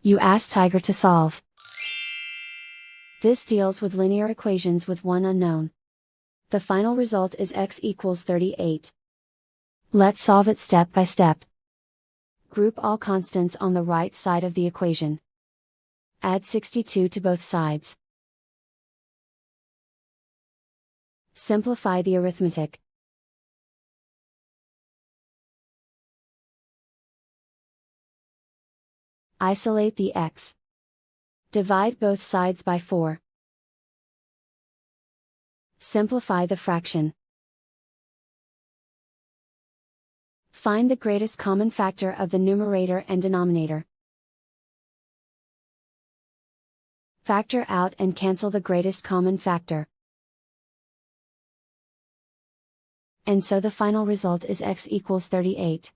You ask Tiger to solve. This deals with linear equations with one unknown. The final result is x equals 38. Let's solve it step by step. Group all constants on the right side of the equation. Add 62 to both sides. Simplify the arithmetic. Isolate the x. Divide both sides by 4. Simplify the fraction. Find the greatest common factor of the numerator and denominator. Factor out and cancel the greatest common factor. And so the final result is x equals 38.